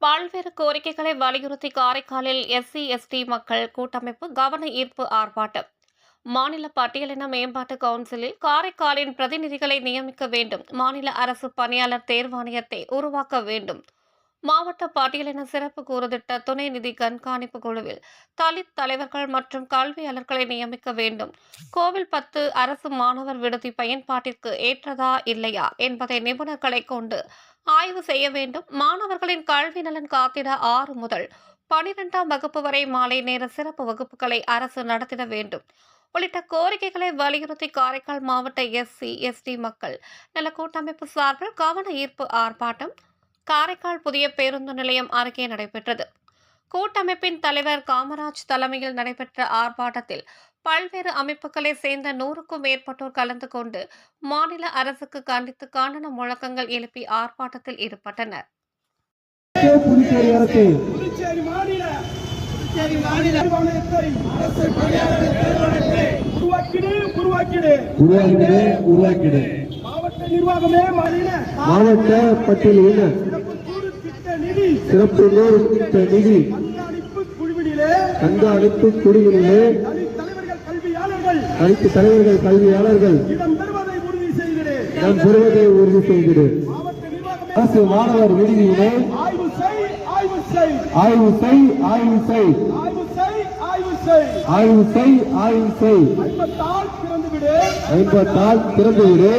பல்வேறு கோரிக்கைகளை வலியுறுத்தி காரைக்காலில் எஸ்சி எஸ்டி மக்கள் கூட்டமைப்பு கவன ஈர்ப்பு ஆர்ப்பாட்டம். மாநில பட்டியலின மேம்பாட்டு கவுன்சிலில் காரைக்காலின் பிரதிநிதிகளை நியமிக்க வேண்டும். மாநில அரசு பணியாளர் தேர்வாணையத்தை உருவாக்க வேண்டும். மாவட்ட பட்டியலின சிறப்பு கூறுதிட்ட துணை நிதி கண்காணிப்பு குழுவில் தலித் தலைவர்கள் மற்றும் கல்வியாளர்களை நியமிக்க வேண்டும். கோவில் 10 அரசு மாணவர் விடுதி பயன்பாட்டிற்கு ஏற்றதா இல்லையா என்பதை நிபுணர்களை கொண்டு ஆய்வு செய்ய வேண்டும். மாணவர்களின் கல்வி நலன் காத்திட 6 முதல் 12ஆம் வகுப்பு வரை மாலை நேர சிறப்பு வகுப்புகளை அரசு நடத்திட வேண்டும் உள்ளிட்ட கோரிக்கைகளை வலியுறுத்தி காரைக்கால் மாவட்ட எஸ்சி எஸ்டி மக்கள் நல கூட்டமைப்பு சார்பில் கவன ஈர்ப்பு ஆர்ப்பாட்டம் காரைக்கால் புதிய பேருந்து நிலையம் அருகே நடைபெற்றது. கூட்டமைப்பின் தலைவர் காமராஜ் தலைமையில் நடைபெற்ற ஆர்ப்பாட்டத்தில் பல்வேறு அமைப்புகளை சேர்ந்த 100க்கும் மேற்பட்டோர் கலந்து கொண்டு மாநில அரசுக்கு கண்டித்து கண்டன முழக்கங்கள் எழுப்பி ஆர்ப்பாட்டத்தில் ஈடுபட்டனர். மாவட்ட பட்டியலின சிறப்பு திட்ட நிதி கண்காணிப்பு குழுவிலே அனைத்து தலைவர்கள் கல்வியாளர்கள் இடம் பெறுவதை உறுதி செய்கிறேன். அரசு மாணவர் விடுதியினை ஆய்வு செய் 50 திறந்துவிடு